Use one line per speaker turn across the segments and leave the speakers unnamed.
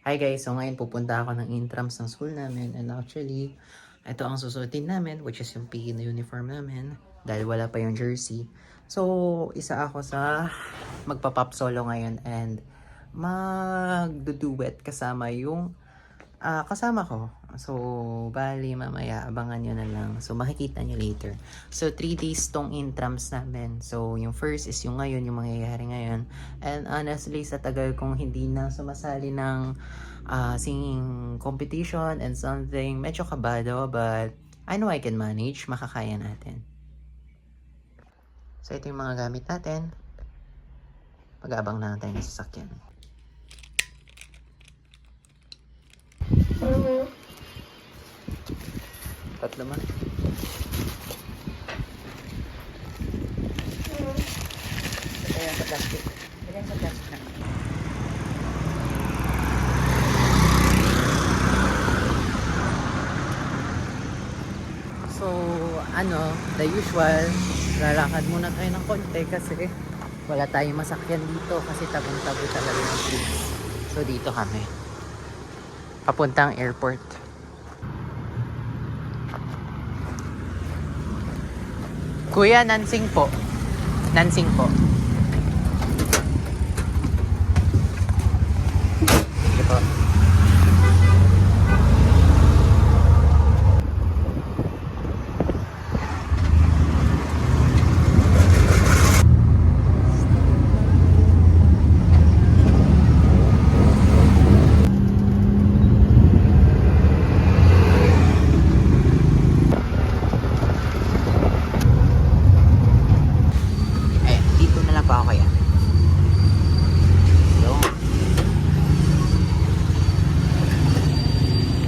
Hi guys, so ngayon pupunta ako ng intrams ng school namin and actually, ito ang susuotin namin which is yung PE na uniform namin dahil wala pa yung jersey. So, isa ako sa magpa-pop solo ngayon and magduduet kasama yung kasama ko. So, bali mamaya abangan nyo na lang. So, makikita nyo later. So, 3 days tong intrams namin. So, yung first is yung ngayon, yung mangyayari ngayon. And honestly, sa tagal kong hindi na sumasali ng singing competition and something, medyo kabado, but I know I can manage. Makakaya natin. So, ito yung mga gamit natin. Mag-aabang na lang tayo ng sasakyan. Tatlo man. Ayan sa plastic. Ayan sa plastic na. So, the usual, lalakad muna tayo ng konti kasi wala tayong masakyan dito kasi tabong-tabo talaga ng streets. So, dito kami. Papuntang airport. Kuya, Nansing po. Nansing po. Sige po.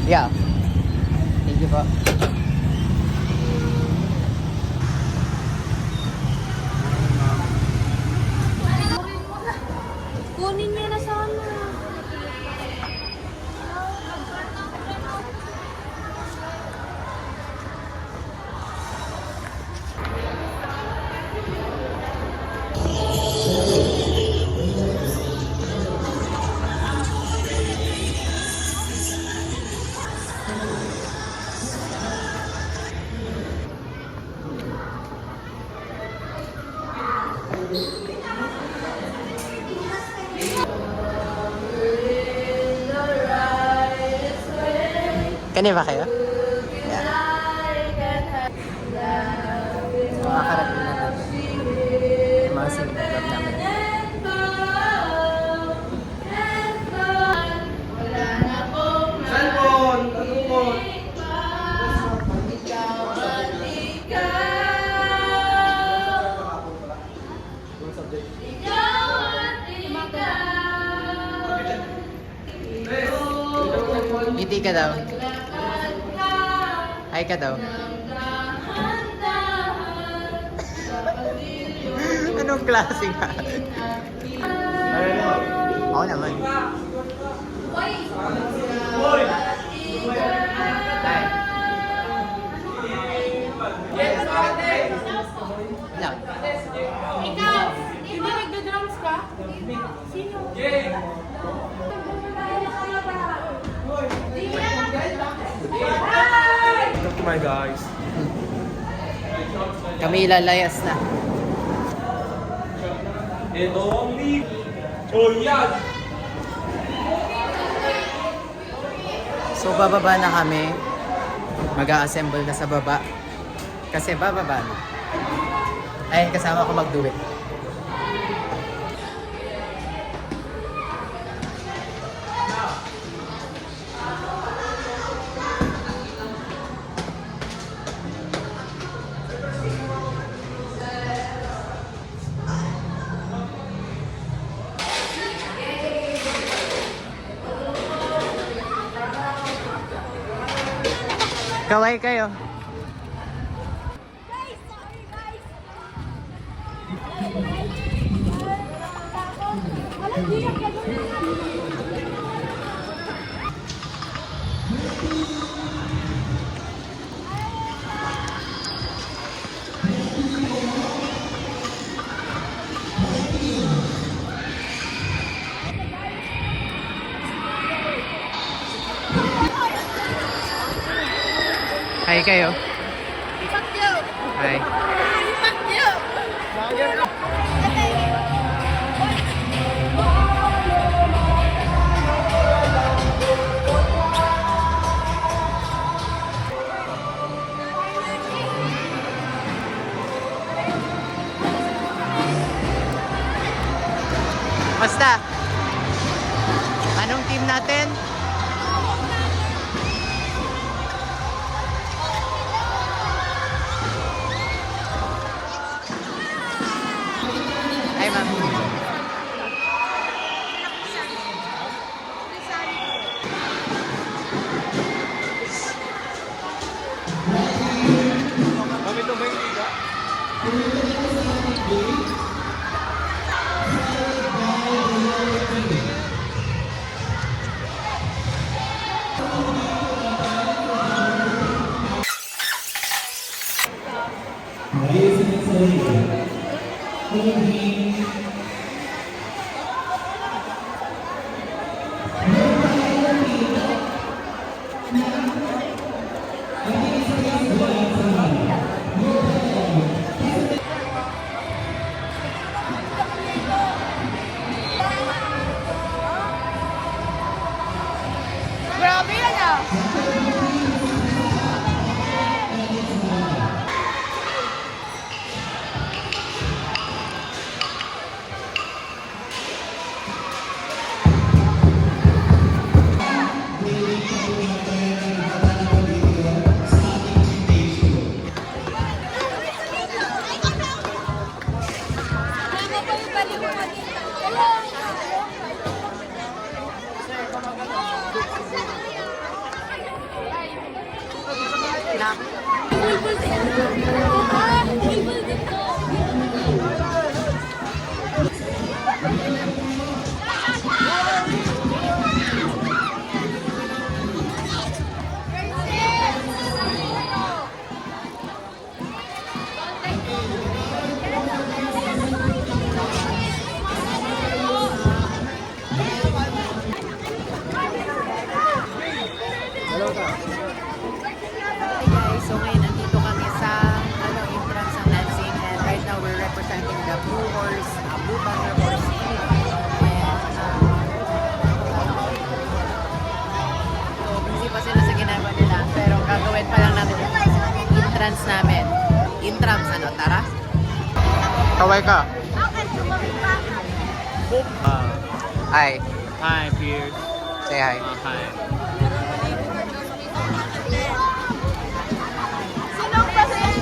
Yeah. Thank you po.
Kunin niya na sana.
Kani ba kayo? Yeah. So, makakarating na natin. Yung mga sinigab namin.
Cellphone! Tutupot!
Ngiti ka daw. Hi ka daw. Anong klase ka? Oo naman. Hi. Lang.
Ikaw, hindi nagda-drums ka? Sino?
Talk to my guys.
Kami lalayas na.
Ito ang lead. Oh, yan!
So, bababa na kami. Mag-a-assemble na sa baba. Kasi bababa na. Ay, kasama ko mag-duet. Kaway kayo. Hi kayo.
Fuck you!
Hi.
Fuck you!
Basta. Anong team natin? Hi, ma'am.
Mami, ito ba yung liga?
Grabe yan ah!
Hi guys, so ngayon nandito kami sa entrance ng Lansing, and right now we're representing the Blue Horse, Blue Banner Horse team. So busy pa sila sa ginagawa nila, pero gagawin pa lang natin yung entrance namin. Entrance, tara? Kaway ka. Hi.
Hi, Pierce.
Say hi.
Hi.
Sinong pasaya?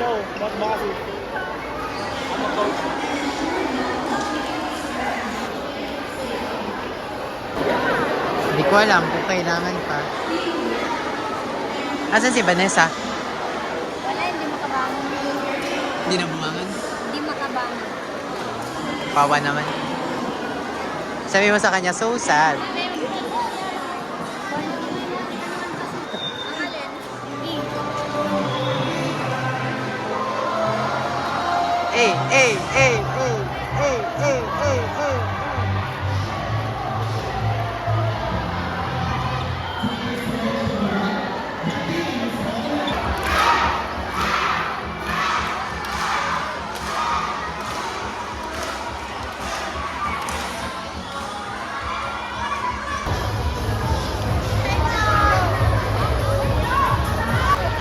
Oo, baka si... Ano coach?
Hindi ko alam kung kailangan pa. Asan si Vanessa?
Wala, hindi makabangon.
Hindi na bumangon.
Hindi makabangon.
Pawa naman. Sabi mo sa kanya, so sad. Eh, eh, eh, eh, eh, eh, eh, eh.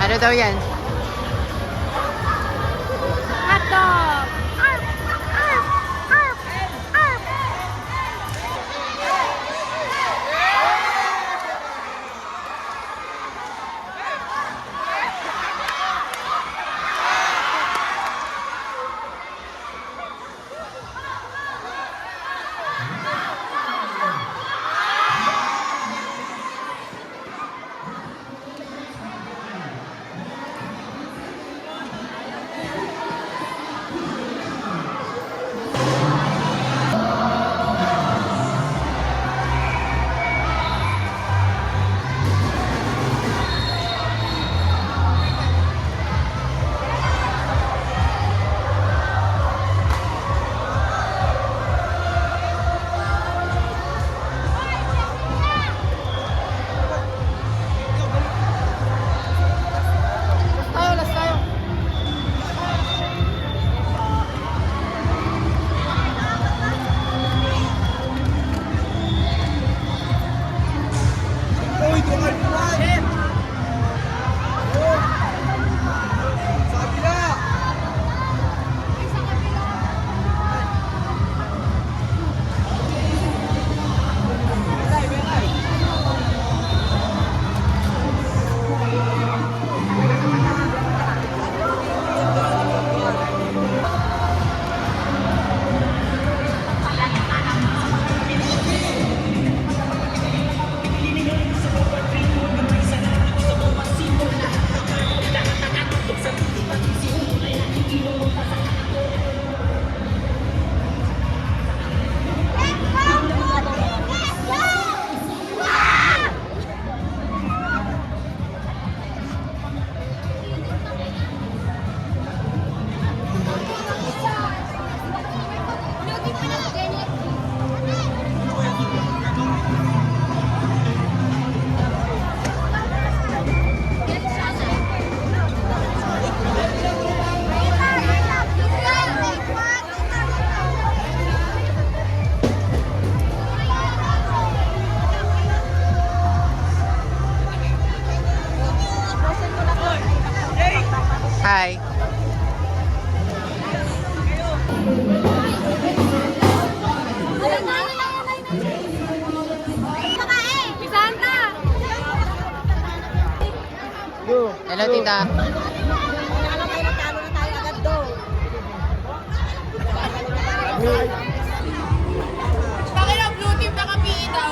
Ano daw yan?
Hotdog!
Hi. Hello, tita.
Bakit ang blue team nakapiin daw?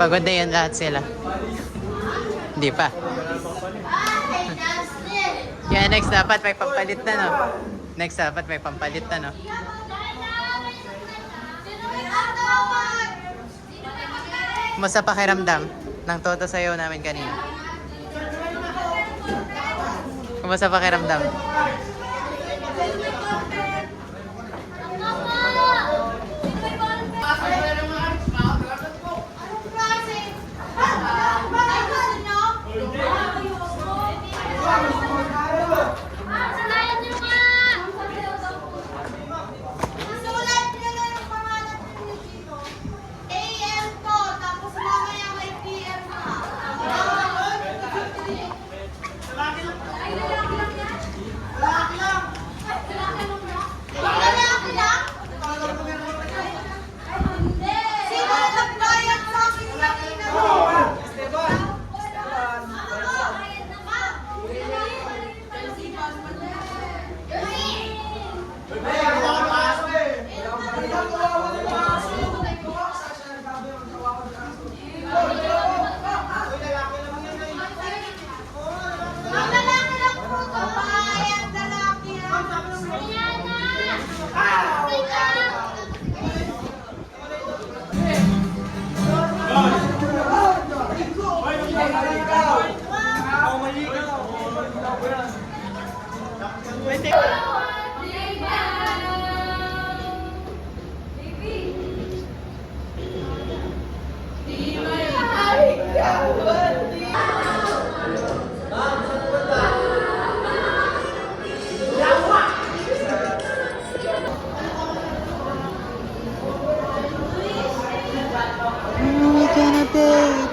Pagod na yan lahat sila. Hindi pa. Kaya next dapat may pampalit na, no? Next dapat may pampalit na, no? Kumusta pakiramdam ng toto sayo namin kanina? Kumusta pakiramdam?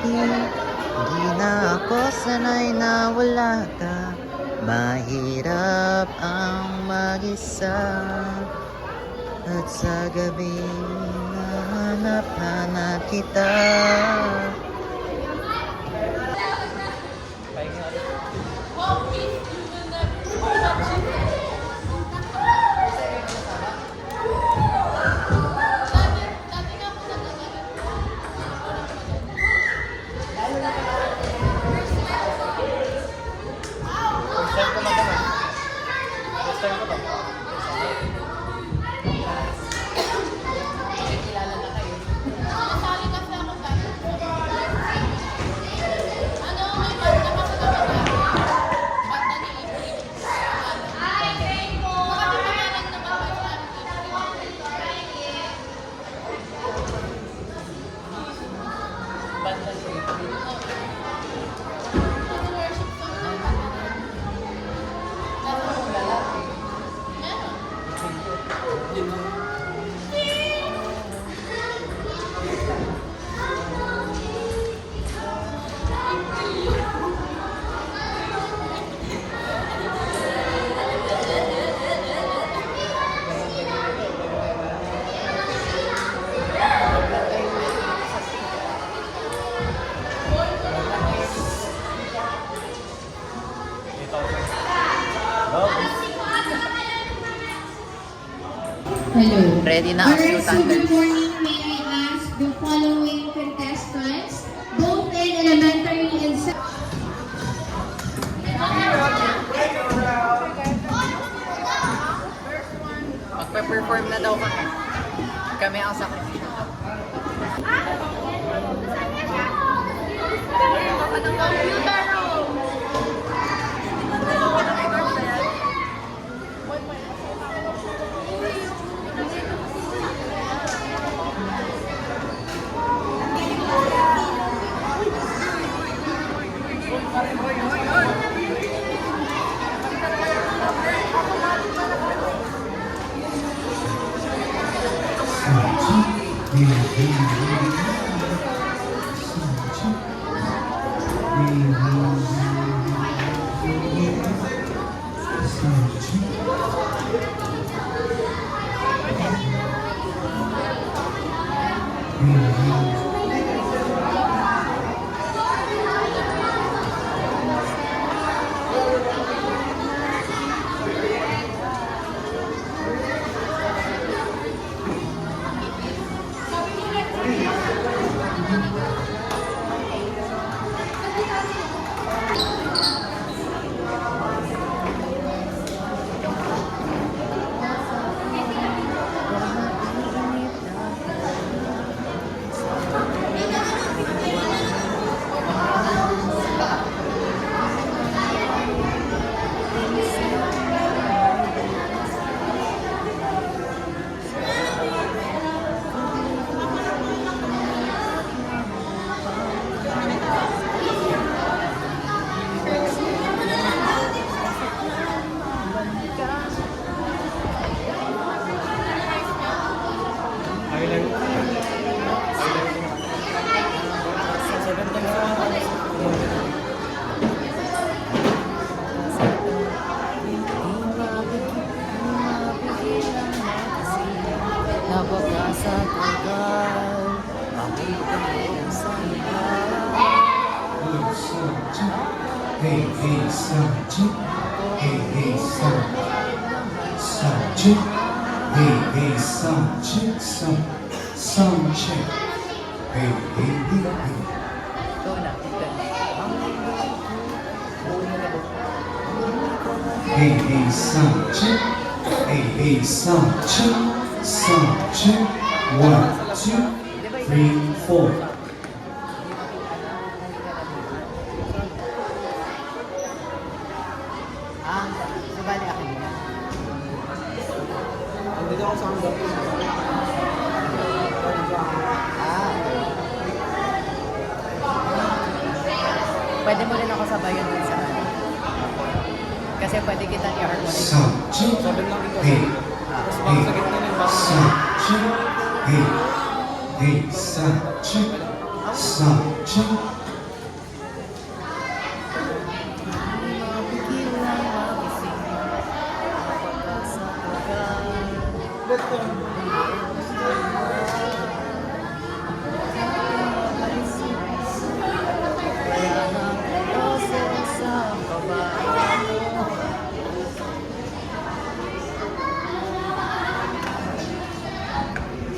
Hindi na ako sanay na wala ka. Mahirap ang mag-isa. At sa gabi nahanap kita.
Hello.
Ready na ang
Alright, so
sultan.
good morning. May I ask the following contestants, both in elementary and
Magpe-perform na daw kami. Kami ang sakripisyo.
hey, sound check. Hey, hey, sound. Sound check. Hey, hey, sound check. Sound check. Hey, hey, hey, hey.
Ikaw na.
Hey, hey, sound check. Hey, hey, sound check. Sound check. 1, 2, 3, 4.
So bali akin na.
Nandito ako sa hanggang.
Pwede mo rin ako sabayan dun sa ano. Kasi pwede kitang i-harmonize.
Sound check.
Sabi lang ikaw.
Hey,
Tapos
hey,
baka sa gitna ng baka.
sound check. Hey, hey, sound check. Sound check.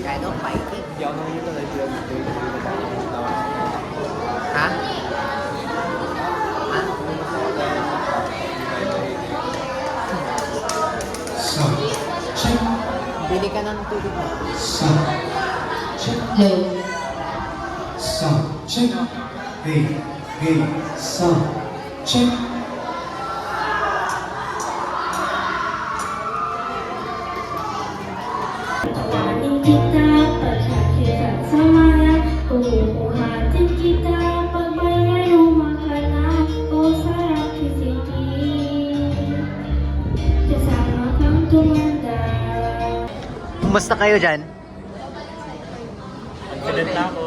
Kind of fighting.
Hindi ako nakikita na ito.
Ha? Ha?
Sound check.
Bili ka ng tubig mo.
Sound check.
Low.
Sound check. Hey, hey, sound check.
Buhatin kita, pagkakita sa mga buhatin kita, pagbayay umakala, o sarap kisipin. Kasama kang tumanda.
Kumusta kayo dyan?
Confident na ako.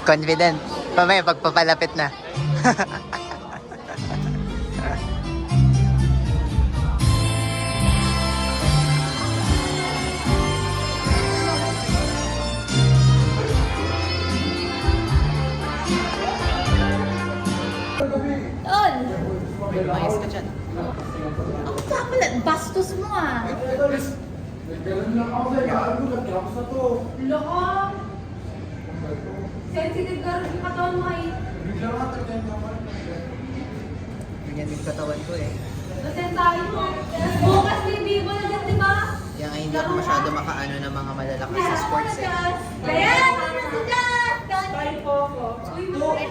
Confident. Pamaya pagpapalapit na.
Tol!
Mayas ka dyan.
Ako pa pala, bastos mo ah. Loko! Sensitive ka rin yung katawan mo eh.
Ganyan yung katawan ko eh.
Nasentahin mo. Bukas may bibo na dyan, di ba?
Kaya nga hindi ako masyado makaano ng mga malalakas sa sports eh.
Kaya, ano si Dad? Uy,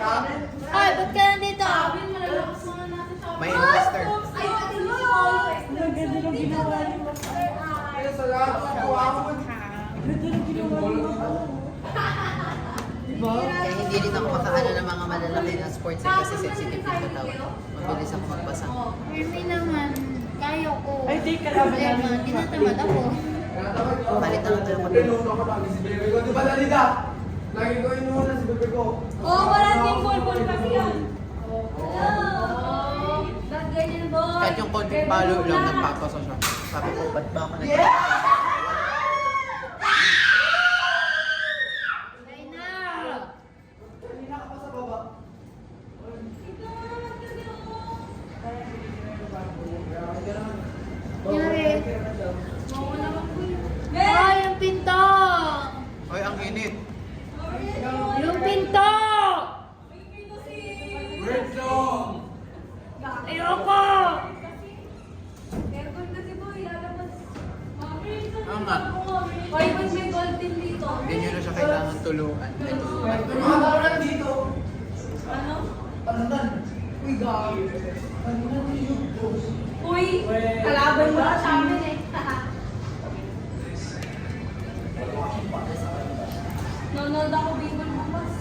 ay, ba't ka nandito? Sabi mo, malalakas mga natin sa
May investor.
Ay, pati mo si Always. Naganda ng ginawa ni Master Ay.
Kaya hindi rin ako makaano ng mga malalaki na sports eh kasi sensitive yung katawan. Mabilis ako magbasa.
Hindi naman. Kaya ko. Ay, di ka naman. Problema, tinatamad ako.
Palit na lang tayo mag-
Di ba Dalida? Lagi ko inuuna si bebe ko.
Oo, wala din ball kasi yan. Hello! Ba't ganyan, boy?
Kahit yung konting palo lang nagpapasa siya. Sabi ko, ba't ba ako nag-
Ay na! Nangyari? Ay, yung pinto!
Hoy, ang init.
Yung pinto! Ayoko! Aircon kasi boy, lalabas.
Oo nga.
Hoy, ba't may gold pin dito?
Hindi nyo na siya kailangan tulungan. Ay, tulungan.
Ano? Uy, kalaban mo na sa amin eh. Nanonood ako Bicol bukas.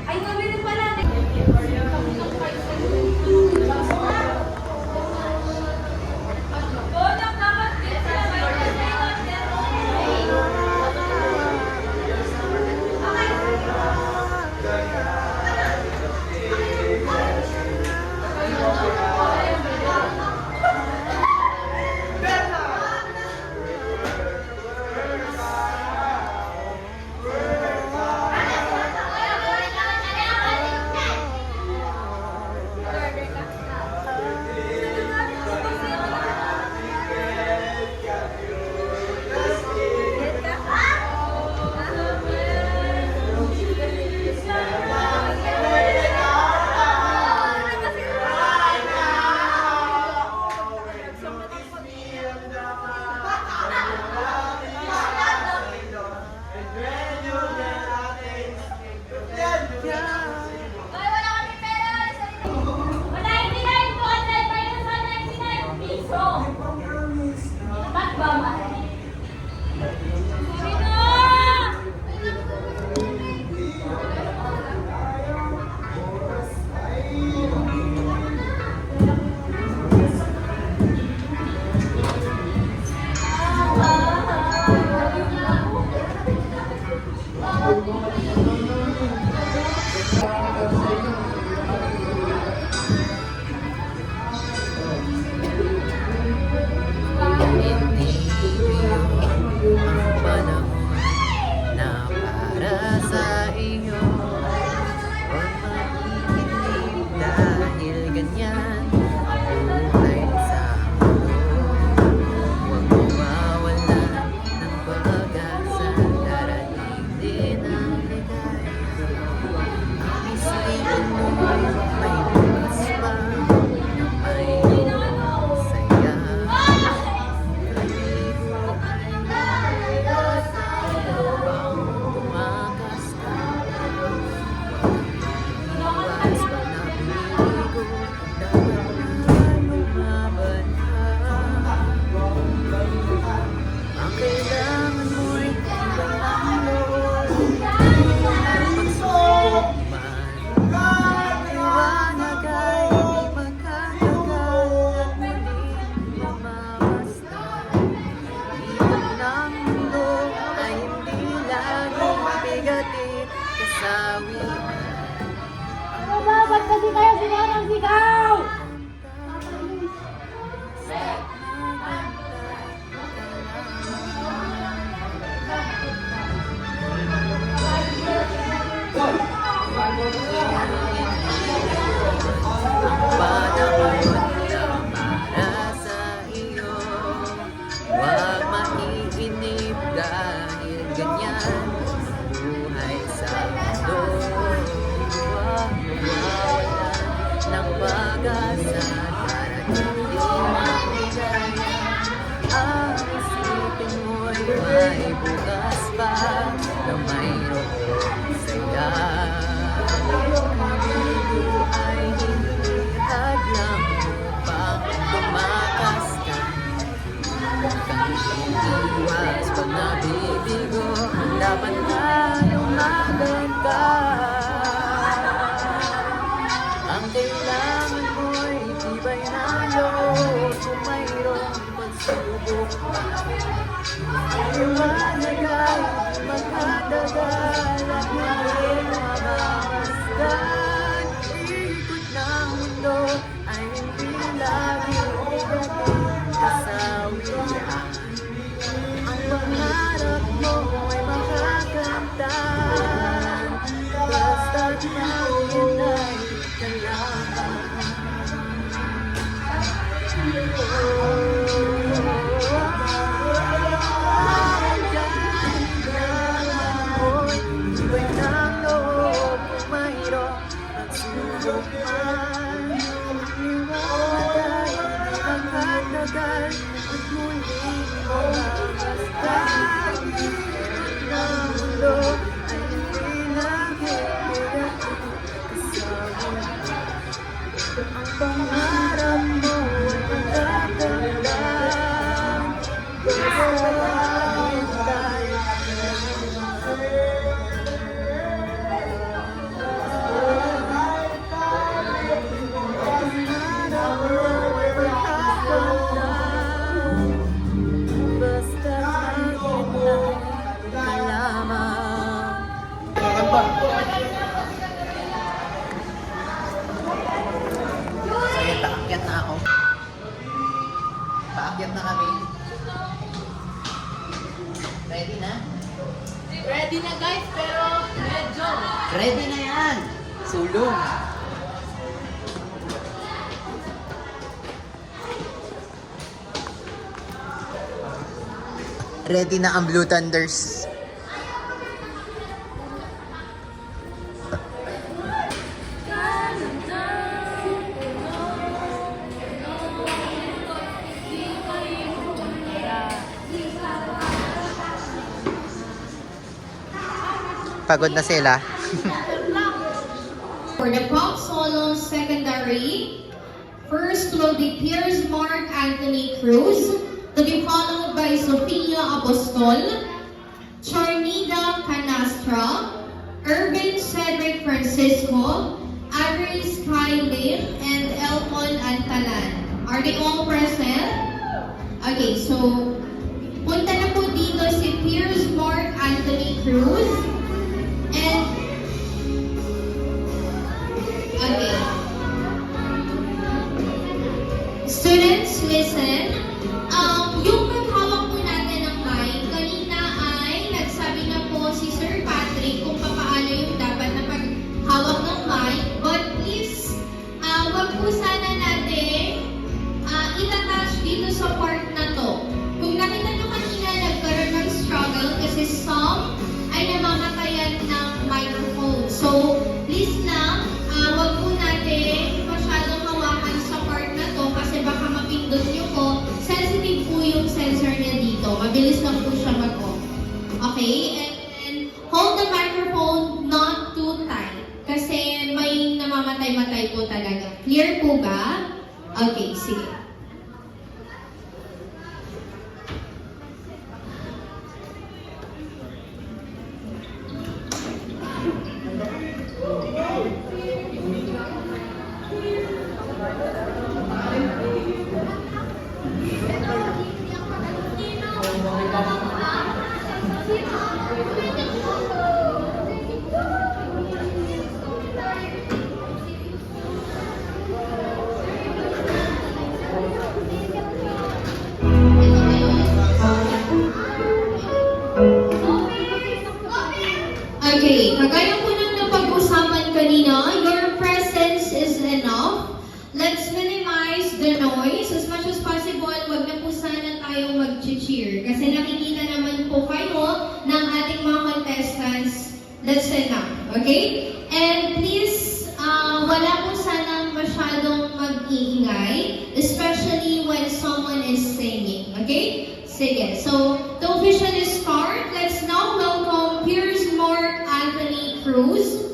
Ay, kami rin pala.
Ang isipin mo'y may bukas pa na mayroong saya. Pag-ibig ay hindi hadlang upang tumakas ka. Kang iiwas pag nabibigo, dapat na lumaban ka. Ang kailangan mo'y tibay ng loob kung mayroong pagsubok pa. Ang liwanag ay magkadagal at hindi mamasdan. Ikot ng mundo ay hindi laging negating kasawian. Ang pangarap mo ay makakamtan, basta't mawin ay kailangan. Iba'y ng loob kung mayroong pagsubok man. Liwanag ay hindi magkatagal at muling mamasdan. Ng mundo ay hindi laging negating kasawian. Ang pangarap mo ay magkakaroon, basta tayo. Paakyat na ako. Paakyat na kami. Ready na?
Ready na guys, pero medyo.
Ready na yan! Sulong! Ready na ang Blue Thunders. Pagod na sila.
For the pop solo secondary, first will be Piers Mark Anthony Cruz, to be followed by Sofia Apostol, Charnida Canastra, Irvin Cedric Francisco, Aris Kai Lim, and Elton Antalan. Are they all present? Okay, so punta na po dito si Piers Mark Anthony Cruz. And okay. Students, listen. Yung paghawak po natin ng mic, kanina ay nagsabi na po si Sir Patrick kung paano yung dapat na paghawak ng mic. But please, wag po sana natin itatouch dito sa part na to. Kung nakita nyo kanina, nagkaroon ng struggle kasi some ay namamatayan ng microphone. So, please lang, wag po natin masyadong hawakan sa part na to kasi baka mapindot nyo po. Sensitive po yung sensor niya dito. Mabilis lang po siya mag-off. Okay? And hold the microphone not too tight kasi may namamatay-matay po talaga. Clear po ba? Okay, sige. Okay, kagaya po ng napag-usapan kanina, your presence is enough. Let's minimize the noise as much as possible. Wag na po sana tayo mag-cheer kasi nakikita naman po kayo ng ating mga contestants. That's enough, okay? And please, wala po sana masyadong ingay, especially when someone is singing. Okay? Sige. So, the official is start. Let's now welcome Piers Mark Anthony Cruz.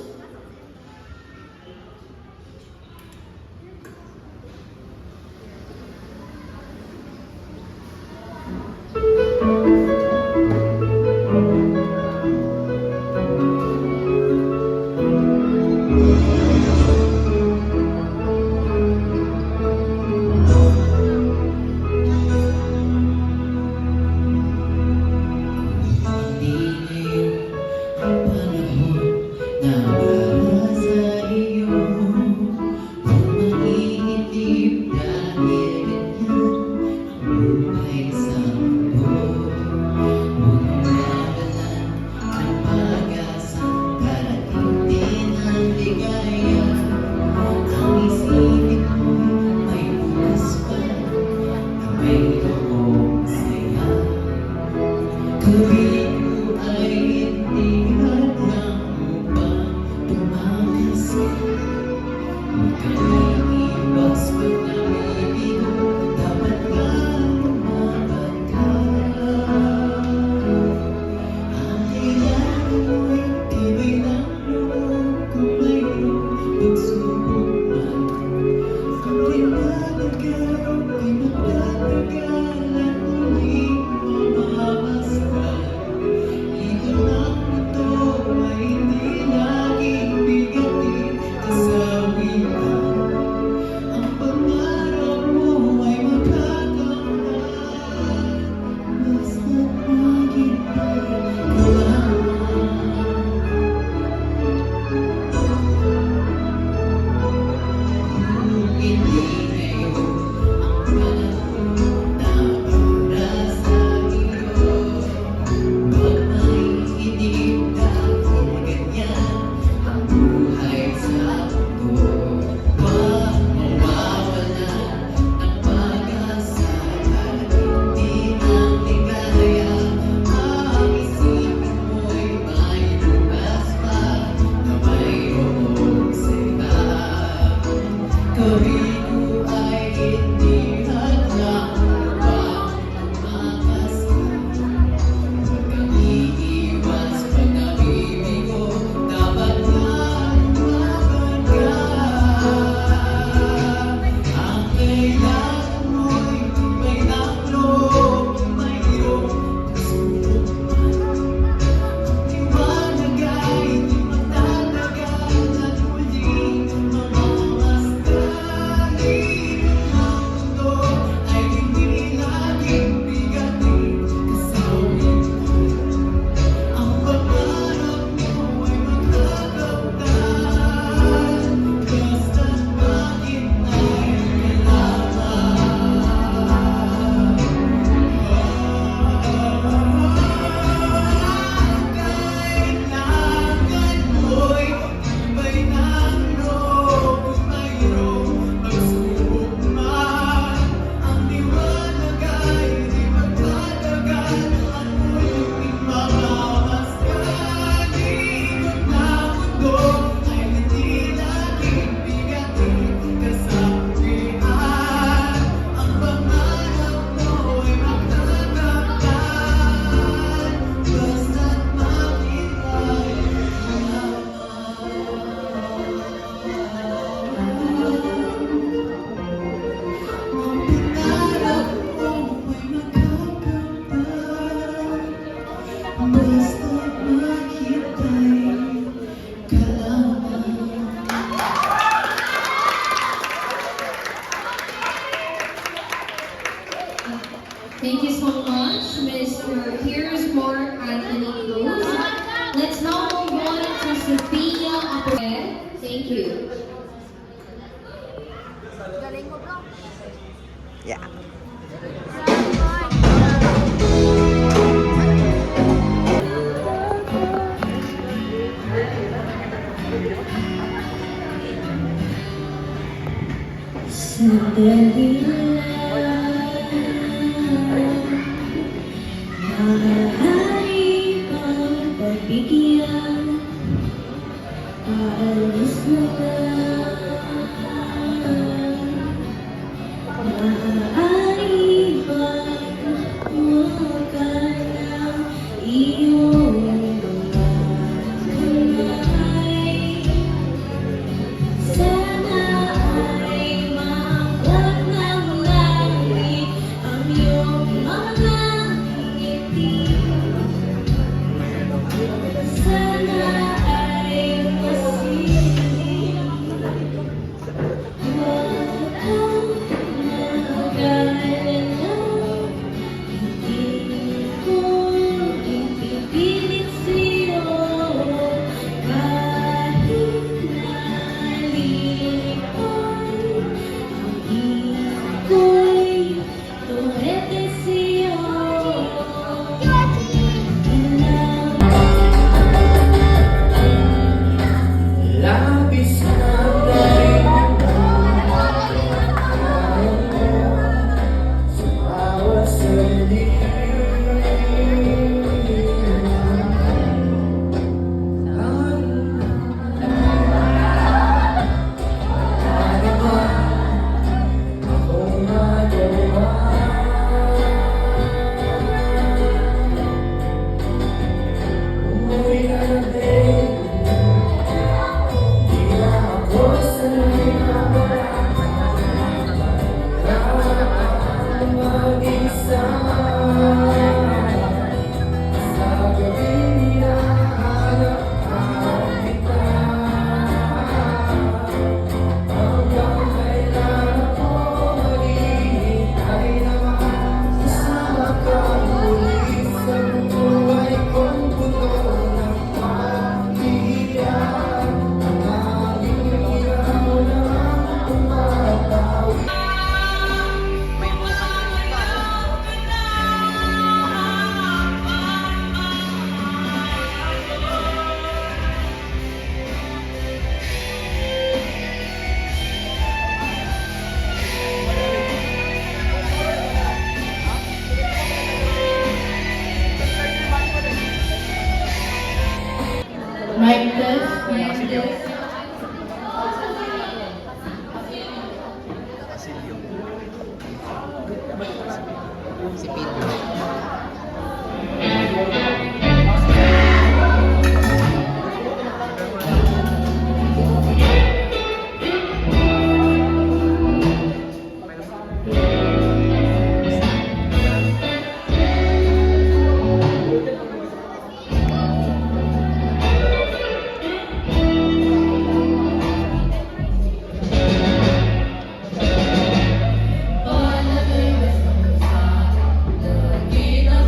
Thank you so much, Mr. Piers Mark Anthony Cruz. Let's now move on to Sophia Apoel. Thank you.
Yeah.
Sandali maaari kang pagbigyan, aalis na ka. Maaari bang huwag ka ng iyong mga kamay? Sana ay maabot ng langit ang iyong mga ngiti. Sana ay masilip. Huwag kang mag-alala. Hindi ko ipipilit sa'yo kahit nalilipon. Ang isip ko'y tumete sa'yo.
Labis na galing sa bawat salita.
Mic test, mic test.
Si Pedro.
Panatay sa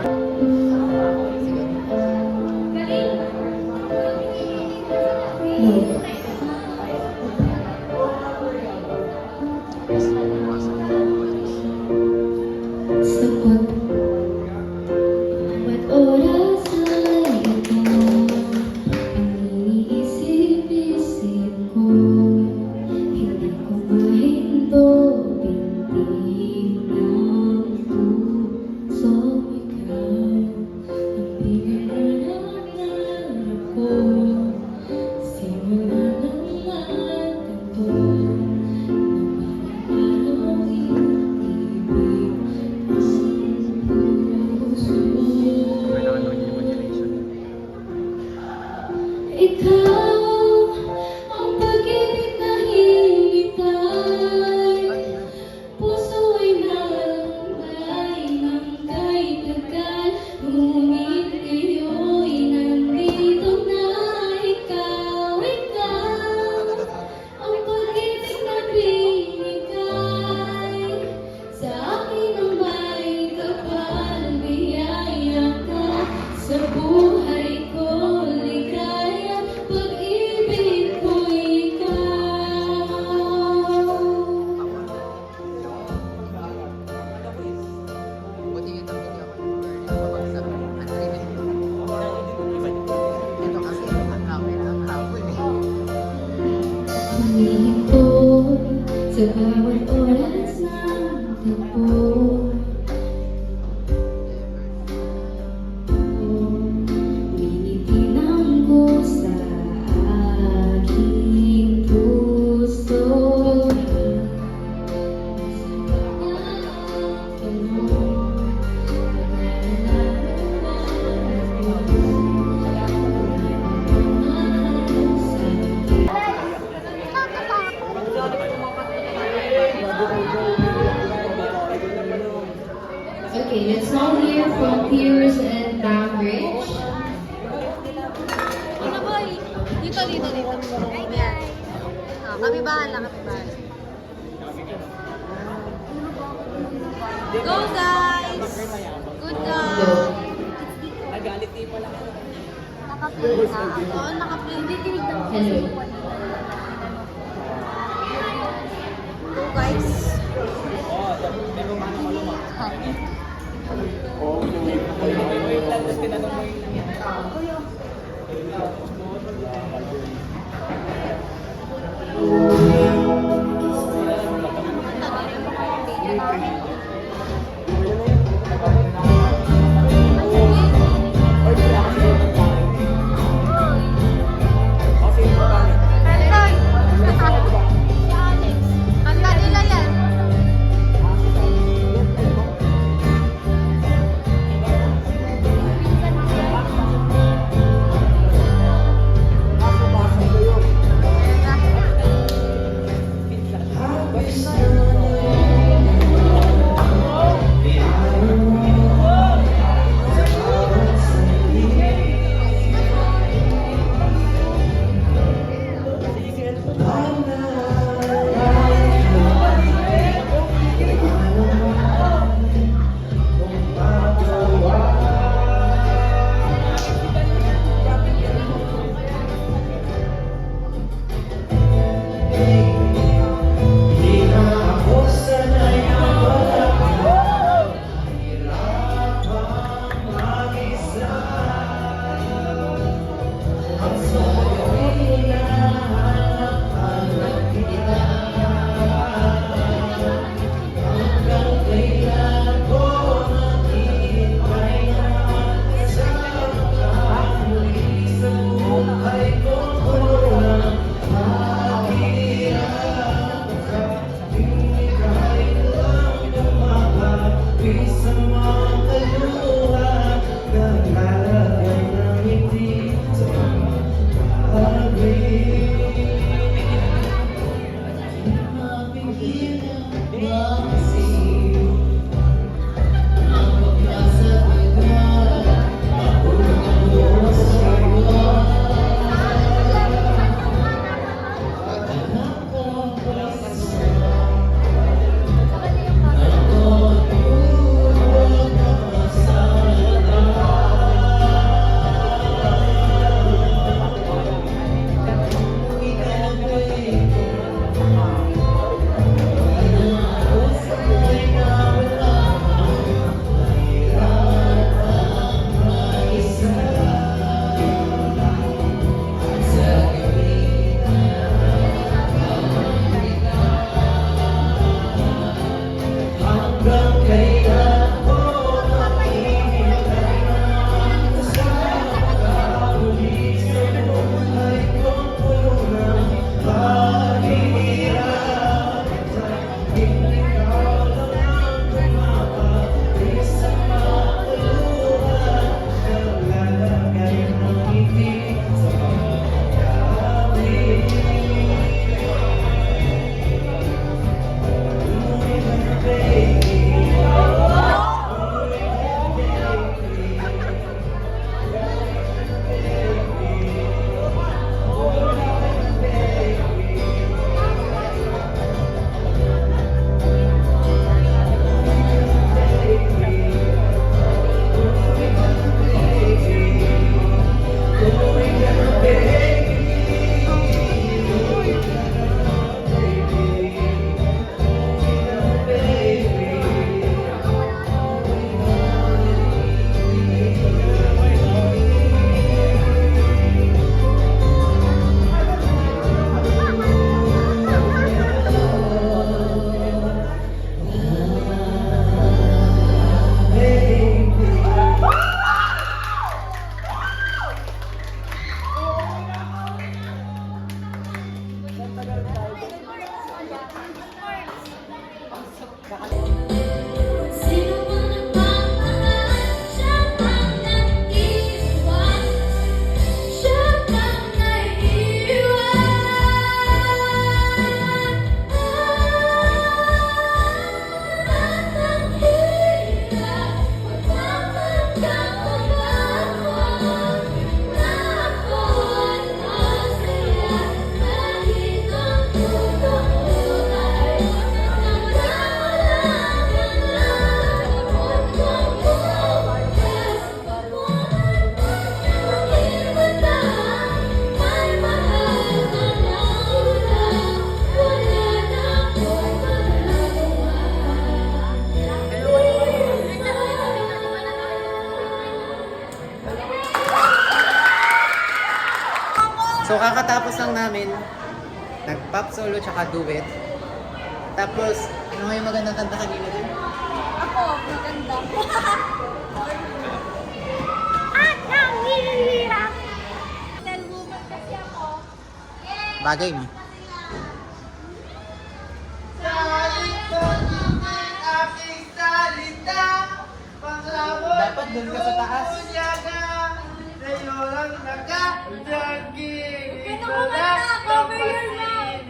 Sapat bawat oras ay ikaw ang iniisip-isip ko. Hindi ko mahinto pintig ng puso ikaw ang pinangarap ko. Simula ng magkanto ikaw ang pag-ibig na hinihintay. Puso ay nalambay ng kahit tagal. Ngunit ngayo'y nandito na ikaw. Ang pag-ibig na binigay sa akin ang may kapal. Biyaya ka sa buhay ko. Ligaya, pag-ibig ko ikaw.
Buti yung video ko. Babagsak. Ang limit. Ito kasi ang kawin ang hapon eh.
Humihinto sa bawat oras ng tagpo. Binitinanggo sa aking puso. Okay, let's now hear from Piers and Bambridge.
Ano boy? Dito. Hi guys. Kami bahala. Go guys! Good
Hello.
job! Naka-play ka. Oo, naka-play.
Hello.
Go guys! Kanta nila yan.
So kakatapos lang namin, nag-pop solo tsaka duet. Tapos, ano nga yung magandang kanta kanina dun?
Ako, maganda. At nanghihirap. Dahil woman kasi ako.
Bagay mo. Dapat dun ka sa taas.
Kaya kumanta, cover your mouth.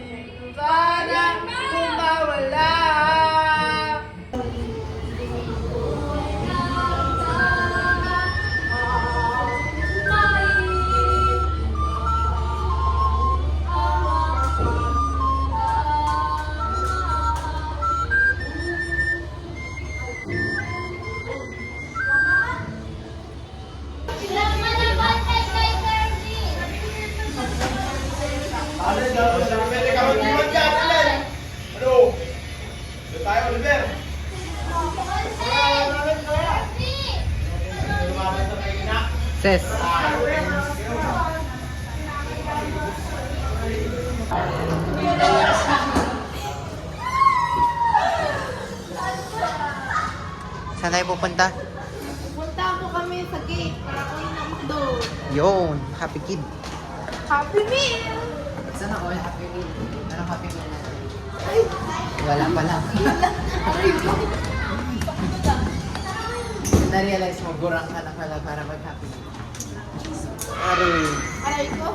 Ses. Saan tayo pupunta?
Punta mo kami sa gate para kunin ang McDo.
Yun, happy kid.
Happy Meal!
Sana all happy meal. Anong happy meal natin? Wala pa lang. Na-realize mo, gurang ka na pala para mag-happy meal. Aray.
Aray ko.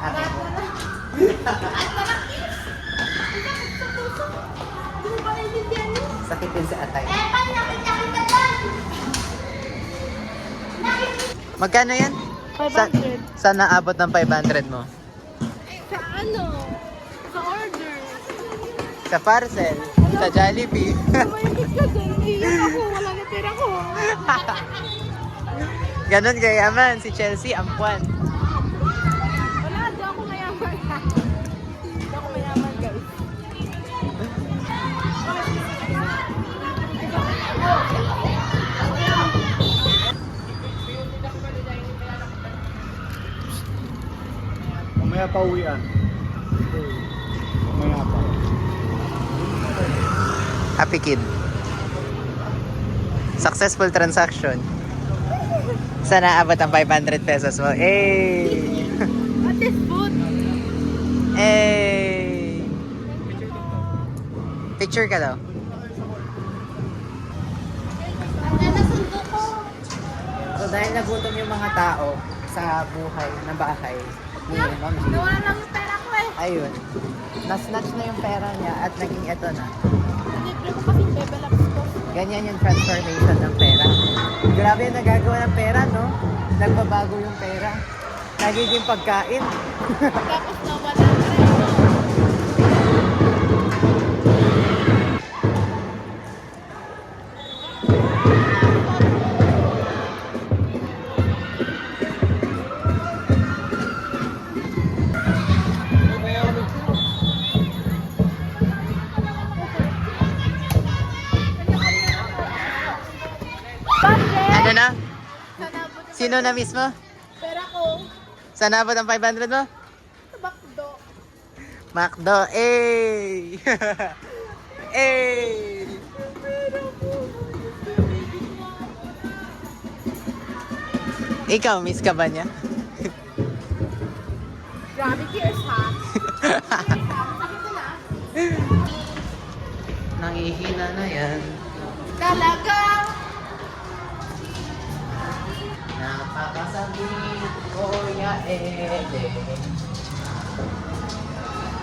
Aray.
Hindi mo ba naiintindihan yun?
Sakit din sa atay.
Nakita doon!
Magkano yan?
500.
Saan naabot ng 500 mo?
Sa ano? Sa order.
Sa parcel? Sa Jollibee?
Mayigit ka doon. Iiyak ako. Wala na pera ko.
Ganon kayaman, si Chelsea, ampuan.
Wala, di ako mayaman. Di ako mayaman, guys.
Mamaya pa uwian. Mamaya pa.
Happy kid. Successful transaction. Saan naabot ang 500 pesos mo? Eh!
What is food?
Eh! Picture ka daw.
Ang nasundo ko.
So dahil nagutom yung mga tao sa buhay na bahay ni Ma'am G.
Nawala lang yung pera ko eh.
Ayun. Nasnatch na yung pera niya at naging eto na.
Libre ko kasi Bebe Labs ko.
Ganyan yung transformation ng pera. Grabe yung nagagawa ng pera, no? Nagbabago yung pera. Nagiging pagkain.
Tapos nawala na rin.
Ano na?
Sanabot yung
Sino na mismo?
pera ko.
Saan nabot ang 500 mo?
Sa McDo.
McDo, eh! eh! Ikaw, miss ka ba niya?
Grabe cheers ha. Sakit ko na.
Nangihina na yan.
Talaga.
Napakasabit, Kuya Ede.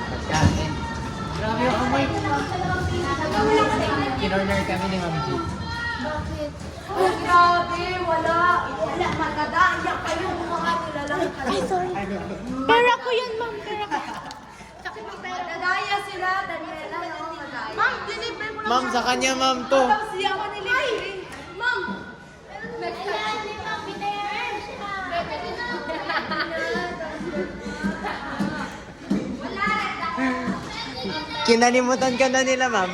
Pagkain. Grabe yung amoy. Kinorner kami ni Ma'am G.
Bakit? Ay, grabe. Wala. Wala. Magdadaayak kayo kung mga nilalang. Ay, sorry. Pera ko yan, ma'am. Pera ko. Sakit ng pera. Dadaya sila. Daniela. Ma'am, deliver mo lang.
Ma'am, sa kanya, ma'am, to.
Tapos siya ako nilibre. Ma'am.
Kinalimutan ka na nila, ma'am.